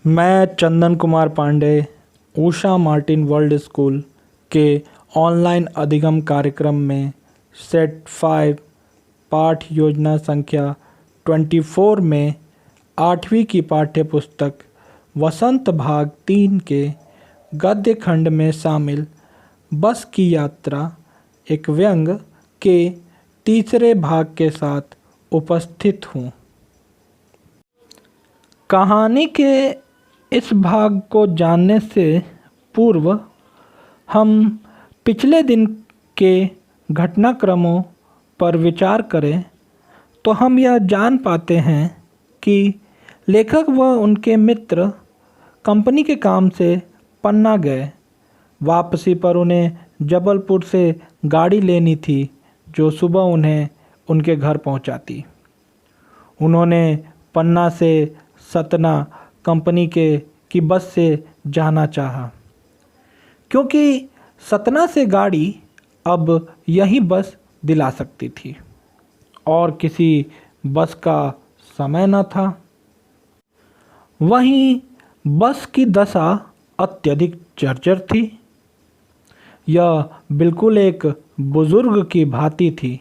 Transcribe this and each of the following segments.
मैं Chandan Kumar Pandey Usha Martin world school के online अधिगम कार्यक्रम में सेट 5 पाठ योजना संख्या 24 में 8वीं की पाठ्य पुस्तक वसंत भाग 3 के गद्य खंड में शामिल बस की यात्रा एक व्यंग के तीसरे भाग के साथ उपस्थित हूँ। कहानी के इस भाग को जानने से पूर्व हम पिछले दिन के घटनाक्रमों पर विचार करें तो हम यह जान पाते हैं कि लेखक व उनके मित्र कंपनी के काम से पन्ना गए। वापसी पर उन्हें जबलपुर से गाड़ी लेनी थी जो सुबह उन्हें उनके घर पहुंचाती। उन्होंने पन्ना से सतना कंपनी की बस से जाना चाहा, क्योंकि सतना से गाड़ी अब यही बस दिला सकती थी और किसी बस का समय न था। वहीं बस की दशा अत्यधिक जर्जर थी। यह बिल्कुल एक बुजुर्ग की भांति थी।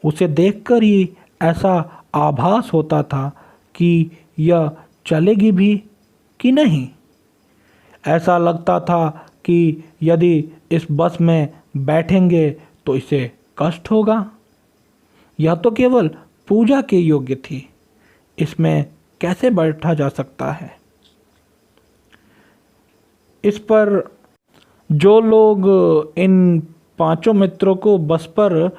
उसे देखकर ही ऐसा आभास होता था कि यह चलेगी भी कि नहीं। ऐसा लगता था कि यदि इस बस में बैठेंगे तो इसे कष्ट होगा। यह तो केवल पूजा के योग्य थी, इसमें कैसे बैठा जा सकता है। इस पर जो लोग इन 5 मित्रों को बस पर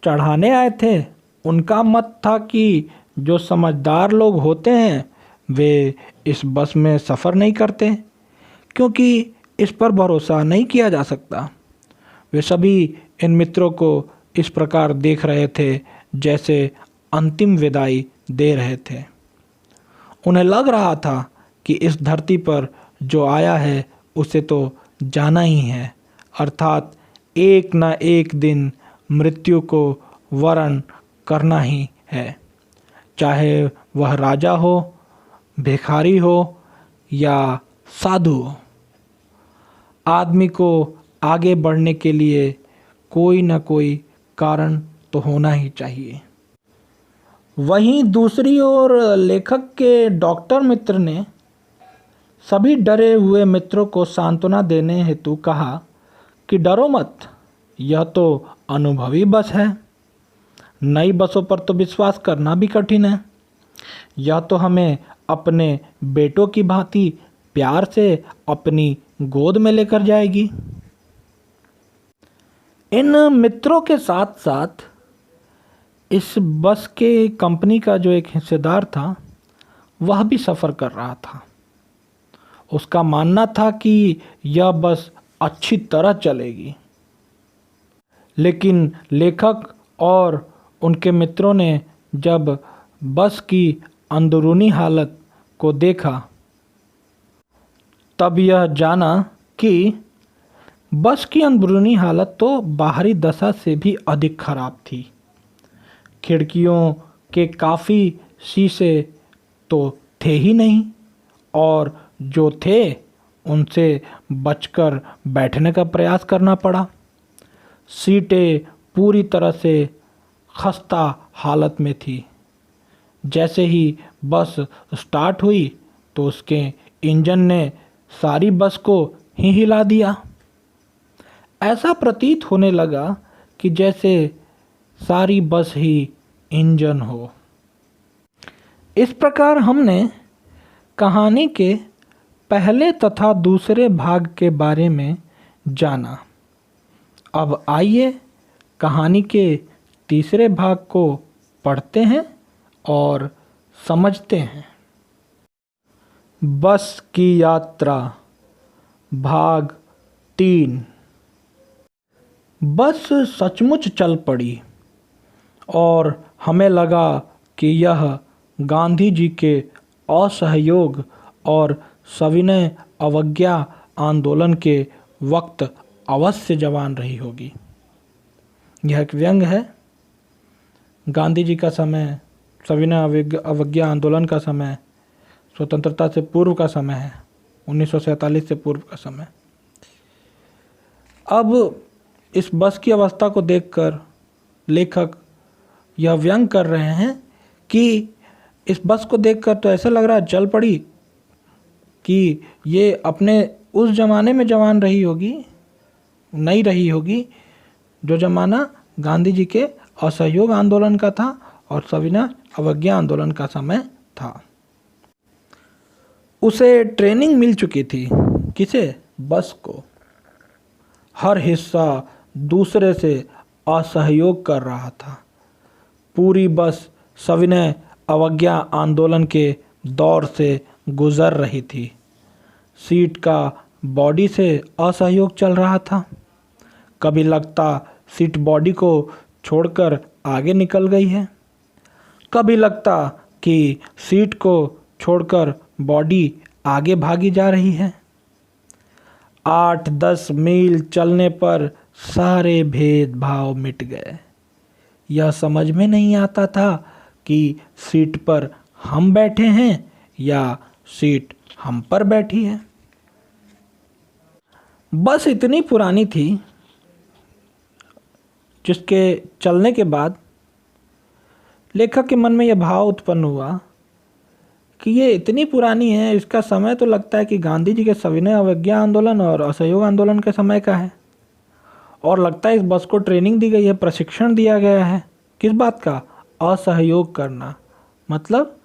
चढ़ाने आए थे उनका मत था कि जो समझदार लोग होते हैं वे इस बस में सफ़र नहीं करते, क्योंकि इस पर भरोसा नहीं किया जा सकता। वे सभी इन मित्रों को इस प्रकार देख रहे थे जैसे अंतिम विदाई दे रहे थे। उन्हें लग रहा था कि इस धरती पर जो आया है उसे तो जाना ही है, अर्थात एक न एक दिन मृत्यु को वरण करना ही है, चाहे वह राजा हो, भिखारी हो या साधु हो। आदमी को आगे बढ़ने के लिए कोई न कोई कारण तो होना ही चाहिए। वहीं दूसरी ओर लेखक के डॉक्टर मित्र ने सभी डरे हुए मित्रों को सांत्वना देने हेतु कहा कि डरो मत, यह तो अनुभवी बस है। नई बसों पर तो विश्वास करना भी कठिन है। यह तो हमें अपने बेटों की भांति प्यार से अपनी गोद में लेकर जाएगी। इन मित्रों के साथ साथ इस बस के कंपनी का जो एक हिस्सेदार था वह भी सफ़र कर रहा था। उसका मानना था कि यह बस अच्छी तरह चलेगी, लेकिन लेखक और उनके मित्रों ने जब बस की अंदरूनी हालत को देखा तब यह जाना कि बस की अंदरूनी हालत तो बाहरी दशा से भी अधिक खराब थी। खिड़कियों के काफ़ी शीशे तो थे ही नहीं और जो थे उनसे बचकर बैठने का प्रयास करना पड़ा। सीटें पूरी तरह से खस्ता हालत में थी। जैसे ही बस स्टार्ट हुई तो उसके इंजन ने सारी बस को ही हिला दिया। ऐसा प्रतीत होने लगा कि जैसे सारी बस ही इंजन हो। इस प्रकार हमने कहानी के पहले तथा दूसरे भाग के बारे में जाना। अब आइए कहानी के तीसरे भाग को पढ़ते हैं और समझते हैं। बस की यात्रा भाग 3। बस सचमुच चल पड़ी और हमें लगा कि यह गांधी जी के असहयोग और सविनय अवज्ञा आंदोलन के वक्त अवश्य जवान रही होगी। यह एक व्यंग है। गांधी जी का समय, सविनय अवज्ञा आंदोलन का समय स्वतंत्रता से पूर्व का समय है, 1947 से पूर्व का समय। अब इस बस की अवस्था को देखकर लेखक यह व्यंग कर रहे हैं कि इस बस को देखकर तो ऐसा लग रहा है जल पड़ी कि ये अपने उस ज़माने में जवान रही होगी, नहीं रही होगी जो ज़माना गांधी जी के असहयोग आंदोलन का था और सविनय अवज्ञा आंदोलन का समय था। उसे ट्रेनिंग मिल चुकी थी। किसे? बस को। हर हिस्सा दूसरे से असहयोग कर रहा था। पूरी बस सविनय अवज्ञा आंदोलन के दौर से गुजर रही थी। सीट का बॉडी से असहयोग चल रहा था। कभी लगता सीट बॉडी को छोड़कर आगे निकल गई है, कभी लगता कि सीट को छोड़कर बॉडी आगे भागी जा रही है। 8-10 मील चलने पर सारे भेदभाव मिट गए। यह समझ में नहीं आता था कि सीट पर हम बैठे हैं या सीट हम पर बैठी है। बस इतनी पुरानी थी जिसके चलने के बाद लेखक के मन में यह भाव उत्पन्न हुआ कि ये इतनी पुरानी है, इसका समय तो लगता है कि गांधी जी के सविनय अवज्ञा आंदोलन और असहयोग आंदोलन के समय का है। और लगता है इस बस को ट्रेनिंग दी गई है, प्रशिक्षण दिया गया है। किस बात का? असहयोग करना, मतलब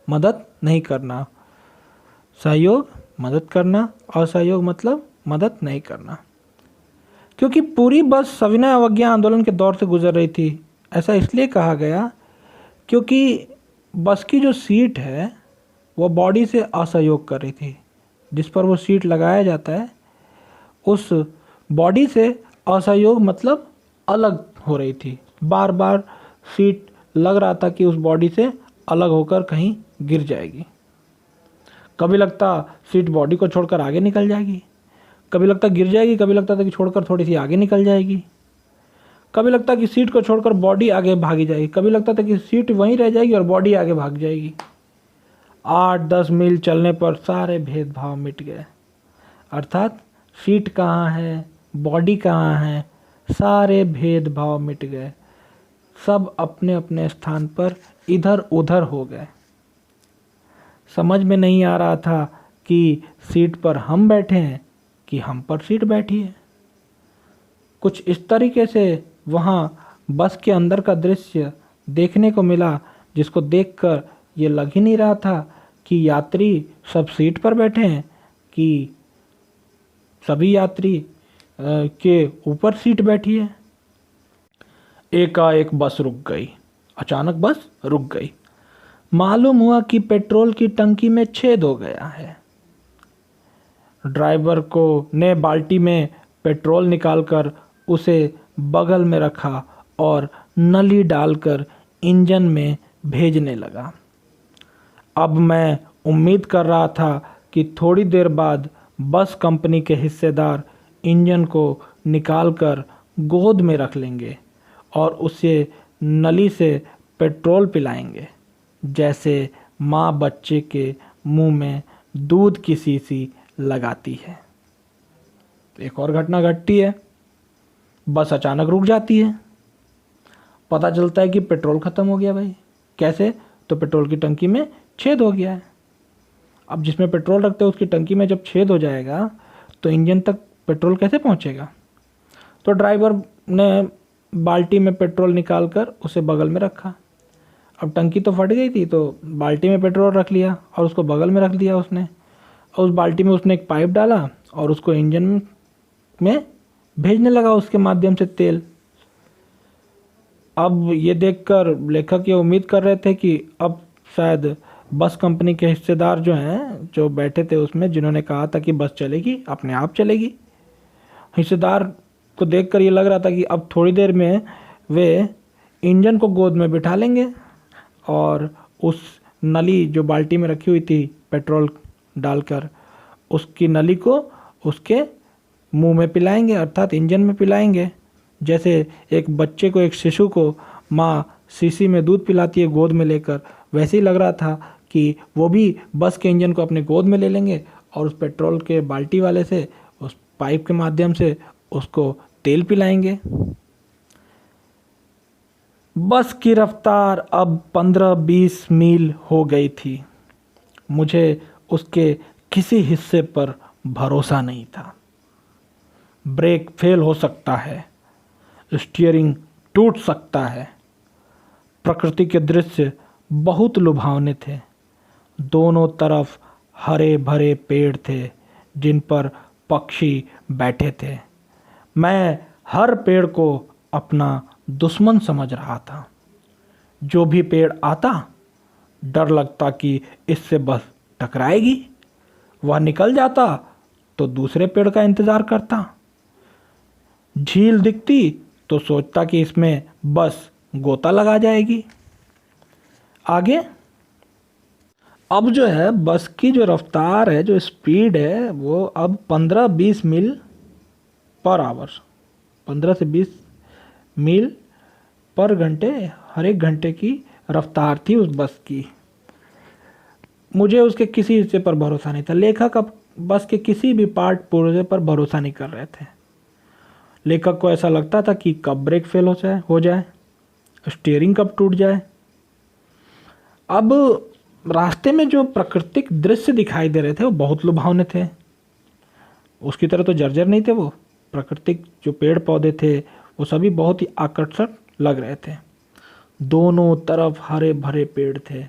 मदद नहीं करना। सहयोग मदद करना, असहयोग मतलब मदद नहीं करना। क्योंकि पूरी बस सविनय अवज्ञा आंदोलन के दौर से गुजर रही थी। ऐसा इसलिए कहा गया क्योंकि बस की जो सीट है वो बॉडी से असहयोग कर रही थी। जिस पर वो सीट लगाया जाता है उस बॉडी से असहयोग मतलब अलग हो रही थी। बार बार सीट लग रहा था कि उस बॉडी से अलग होकर कहीं गिर जाएगी। कभी लगता सीट बॉडी को छोड़कर आगे निकल जाएगी, कभी लगता गिर जाएगी, कभी लगता था कि छोड़कर थोड़ी सी आगे निकल जाएगी, कभी लगता कि सीट को छोड़कर बॉडी आगे भागी जाएगी, कभी लगता था कि सीट वहीं रह जाएगी और बॉडी आगे भाग जाएगी। 8-10 मील चलने पर सारे भेदभाव मिट गए। अर्थात सीट कहाँ है, बॉडी कहाँ है, सारे भेदभाव मिट गए। सब अपने अपने स्थान पर इधर उधर हो गए। समझ में नहीं आ रहा था कि सीट पर हम बैठे हैं कि हम पर सीट बैठी है। कुछ इस तरीके से वहाँ बस के अंदर का दृश्य देखने को मिला, जिसको देखकर ये लग ही नहीं रहा था कि यात्री सब सीट पर बैठे हैं कि सभी यात्री के ऊपर सीट बैठी है। एकाएक बस रुक गई। अचानक बस रुक गई। मालूम हुआ कि पेट्रोल की टंकी में छेद हो गया है। ड्राइवर को ने बाल्टी में पेट्रोल निकालकर उसे बगल में रखा और नली डालकर इंजन में भेजने लगा। अब मैं उम्मीद कर रहा था कि थोड़ी देर बाद बस कंपनी के हिस्सेदार इंजन को निकालकर गोद में रख लेंगे और उसे नली से पेट्रोल पिलाएंगे, जैसे माँ बच्चे के मुंह में दूध की शीशी लगाती है। एक और घटना घटती है। बस अचानक रुक जाती है। पता चलता है कि पेट्रोल ख़त्म हो गया। भाई कैसे? तो पेट्रोल की टंकी में छेद हो गया है। अब जिसमें पेट्रोल रखते हैं उसकी टंकी में जब छेद हो जाएगा तो इंजन तक पेट्रोल कैसे पहुंचेगा? तो ड्राइवर ने बाल्टी में पेट्रोल निकालकर उसे बगल में रखा। अब टंकी तो फट गई थी तो बाल्टी में पेट्रोल रख लिया और उसको बगल में रख दिया उसने। और उस बाल्टी में उसने एक पाइप डाला और उसको इंजन में भेजने लगा, उसके माध्यम से तेल। अब ये देखकर लेखक ये उम्मीद कर रहे थे कि अब शायद बस कंपनी के हिस्सेदार जो हैं, जो बैठे थे उसमें, जिन्होंने कहा था कि बस चलेगी अपने आप चलेगी, हिस्सेदार को देखकर ये लग रहा था कि अब थोड़ी देर में वे इंजन को गोद में बिठा लेंगे और उस नली जो बाल्टी में रखी हुई थी पेट्रोल डालकर, उसकी नली को उसके मुंह में पिलाएंगे, अर्थात इंजन में पिलाएंगे। जैसे एक बच्चे को, एक शिशु को माँ शीशी में दूध पिलाती है गोद में लेकर, वैसे ही लग रहा था कि वो भी बस के इंजन को अपने गोद में ले लेंगे और उस पेट्रोल के बाल्टी वाले से उस पाइप के माध्यम से उसको तेल पिलाएंगे। बस की रफ्तार अब 15-20 मील हो गई थी। मुझे उसके किसी हिस्से पर भरोसा नहीं था। ब्रेक फेल हो सकता है, स्टीयरिंग टूट सकता है। प्रकृति के दृश्य बहुत लुभावने थे। दोनों तरफ हरे भरे पेड़ थे जिन पर पक्षी बैठे थे। मैं हर पेड़ को अपना दुश्मन समझ रहा था। जो भी पेड़ आता, डर लगता कि इससे बस टकराएगी। वह निकल जाता तो दूसरे पेड़ का इंतज़ार करता। झील दिखती तो सोचता कि इसमें बस गोता लगा जाएगी। आगे अब जो है बस की जो रफ्तार है, जो स्पीड है, वो अब 15-20 मील पर आवर, 15 से 20 मील पर घंटे, हर एक घंटे की रफ्तार थी उस बस की। मुझे उसके किसी हिस्से पर भरोसा नहीं था। लेखक अब बस के किसी भी पार्ट पुर्जे पर भरोसा नहीं कर रहे थे। लेखक को ऐसा लगता था कि कब ब्रेक फेल हो जाए, स्टीयरिंग कब टूट जाए। अब रास्ते में जो प्राकृतिक दृश्य दिखाई दे रहे थे वो बहुत लुभावने थे। उसकी तरह तो जर्जर नहीं थे वो। प्राकृतिक जो पेड़ पौधे थे वो सभी बहुत ही आकर्षक लग रहे थे। दोनों तरफ हरे भरे पेड़ थे।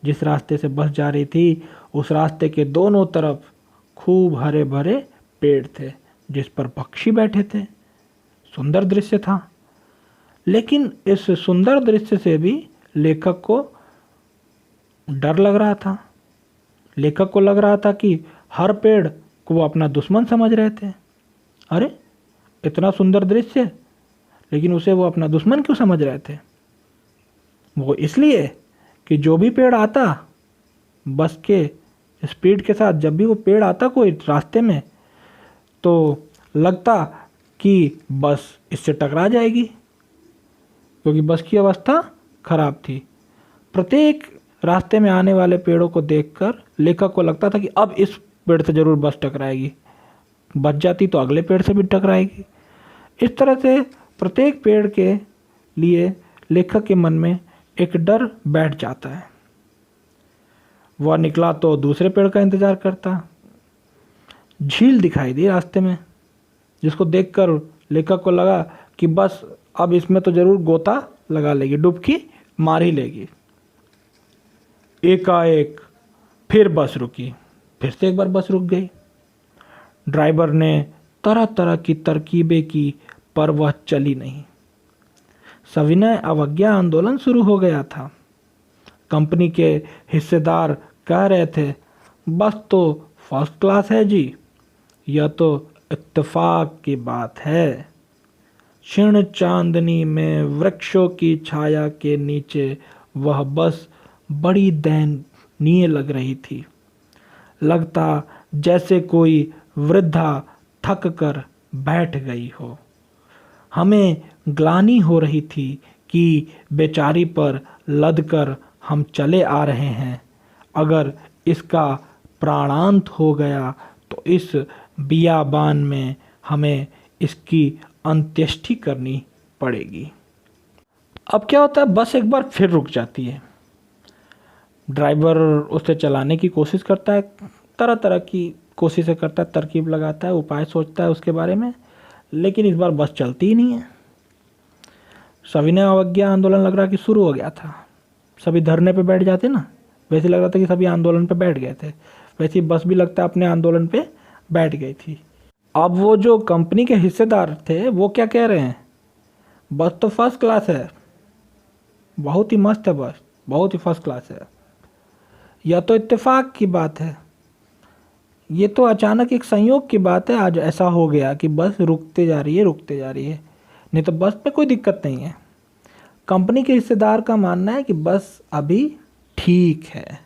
जिस रास्ते से बस जा रही थी उस रास्ते के दोनों तरफ खूब हरे भरे पेड़ थे जिस पर पक्षी बैठे थे। सुंदर दृश्य था। लेकिन इस सुंदर दृश्य से भी लेखक को डर लग रहा था। लेखक को लग रहा था कि हर पेड़ को वो अपना दुश्मन समझ रहे थे। अरे इतना सुंदर दृश्य, लेकिन उसे वो अपना दुश्मन क्यों समझ रहे थे? वो इसलिए कि जो भी पेड़ आता बस के स्पीड के साथ, जब भी वो पेड़ आता कोई रास्ते में, तो लगता कि बस इससे टकरा जाएगी, क्योंकि बस की अवस्था खराब थी। प्रत्येक रास्ते में आने वाले पेड़ों को देखकर लेखक को लगता था कि अब इस पेड़ से ज़रूर बस टकराएगी, बच जाती तो अगले पेड़ से भी टकराएगी। इस तरह से प्रत्येक पेड़ के लिए लेखक के मन में एक डर बैठ जाता है। वह निकला तो दूसरे पेड़ का इंतज़ार करता। झील दिखाई दी रास्ते में, जिसको देखकर लेखक को लगा कि बस अब इसमें तो ज़रूर गोता लगा लेगी, डुबकी मार ही लेगी। एकाएक फिर बस रुकी। फिर से एक बार बस रुक गई। ड्राइवर ने तरह तरह की तरकीबें की पर वह चली नहीं। सविनय अवज्ञा आंदोलन शुरू हो गया था। कंपनी के हिस्सेदार कह रहे थे, बस तो फर्स्ट क्लास है जी, यह तो इत्तेफाक की बात है। क्षीण चांदनी में वृक्षों की छाया के नीचे वह बस बड़ी दयनीय लग रही थी। लगता जैसे कोई वृद्धा थक कर बैठ गई हो। हमें ग्लानि हो रही थी कि बेचारी पर लदकर हम चले आ रहे हैं। अगर इसका प्राणांत हो गया तो इस बियाबान में हमें इसकी अंत्येष्टि करनी पड़ेगी। अब क्या होता है, बस एक बार फिर रुक जाती है। ड्राइवर उसे चलाने की कोशिश करता है, तरह तरह की कोशिशें करता है, तरकीब लगाता है, उपाय सोचता है उसके बारे में, लेकिन इस बार बस चलती ही नहीं है। सविनय अवज्ञा आंदोलन लग रहा कि शुरू हो गया था। सभी धरने पे बैठ जाते ना, वैसे लग रहा था कि सभी आंदोलन पे बैठ गए थे। वैसे ही बस भी लगता है अपने आंदोलन पे बैठ गई थी। अब वो जो कंपनी के हिस्सेदार थे वो क्या कह रहे हैं, बस तो फर्स्ट क्लास है, बहुत ही मस्त है बस, बहुत ही फर्स्ट क्लास है। यह तो इत्तेफाक की बात है, ये तो अचानक एक संयोग की बात है। आज ऐसा हो गया कि बस रुकते जा रही है, नहीं तो बस में कोई दिक्कत नहीं है। कंपनी के हिस्सेदार का मानना है कि बस अभी ठीक है,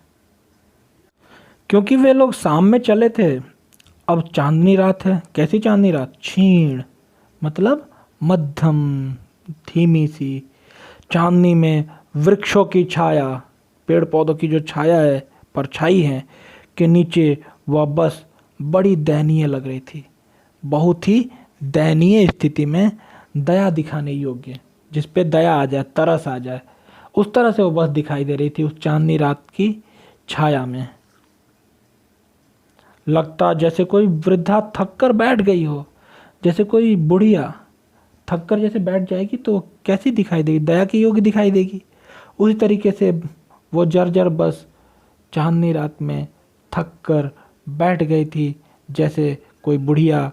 क्योंकि वे लोग शाम में चले थे, अब चांदनी रात है। कैसी चांदनी रात? क्षीण मतलब मध्यम, धीमी सी चांदनी में वृक्षों की छाया, पेड़ पौधों की जो छाया है, परछाई है के नीचे वह बस बड़ी दयनीय लग रही थी, बहुत ही दयनीय स्थिति में, दया दिखाने योग्य, जिस पे दया आ जाए, तरस आ जाए, उस तरह से वो बस दिखाई दे रही थी उस चांदनी रात की छाया में। लगता जैसे कोई वृद्धा थक कर बैठ गई हो, जैसे कोई बुढ़िया थक कर जैसे बैठ जाएगी तो कैसी दिखाई देगी, दया के योग्य दिखाई देगी। उसी तरीके से वो जर्जर बस चांदनी रात में थक कर बैठ गई थी, जैसे कोई बुढ़िया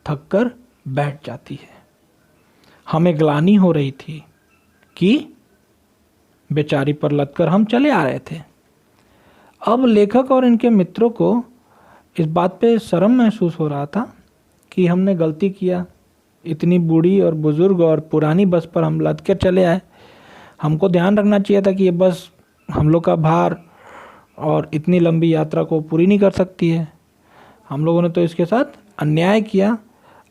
थक कर बैठ जाती है। हमें ग्लानि हो रही थी कि बेचारी पर लदकर हम चले आ रहे थे। अब लेखक और इनके मित्रों को इस बात पे शर्म महसूस हो रहा था कि हमने गलती किया, इतनी बूढ़ी और बुज़ुर्ग और पुरानी बस पर हम लद कर चले आए। हमको ध्यान रखना चाहिए था कि ये बस हम लोग का भार और इतनी लंबी यात्रा को पूरी नहीं कर सकती है। हम लोगों ने तो इसके साथ अन्याय किया।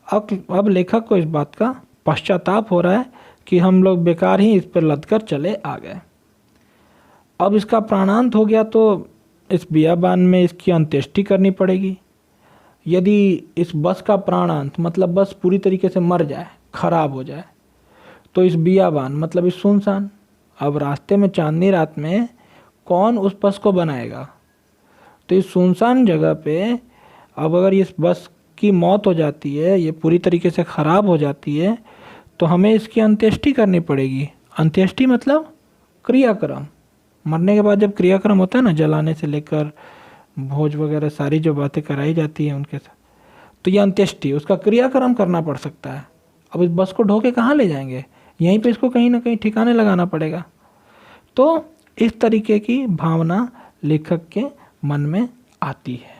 अब लेखक को इस बात का पश्चाताप हो रहा है कि हम लोग बेकार ही इस पर लद कर चले आ गए। अब इसका प्राणांत हो गया तो इस बियाबान में इसकी अंत्येष्टि करनी पड़ेगी। यदि इस बस का प्राणांत मतलब बस पूरी तरीके से मर जाए, खराब हो जाए, तो इस बियाबान मतलब इस सुनसान, अब रास्ते में चांदनी रात में कौन उस बस को बनाएगा। तो इस सुनसान जगह पे अब अगर इस बस की मौत हो जाती है, ये पूरी तरीके से ख़राब हो जाती है, तो हमें इसकी अंत्येष्टि करनी पड़ेगी। अंत्येष्टि मतलब क्रियाक्रम। मरने के बाद जब क्रियाक्रम होता है ना, जलाने से लेकर भोज वगैरह सारी जो बातें कराई जाती हैं उनके साथ, तो ये अंत्येष्टि, उसका क्रियाक्रम करना पड़ सकता है। अब इस बस को ढो के कहाँ ले जाएंगे, यहीं पे इसको कहीं ना कहीं ठिकाने लगाना पड़ेगा। तो इस तरीके की भावना लेखक के मन में आती है।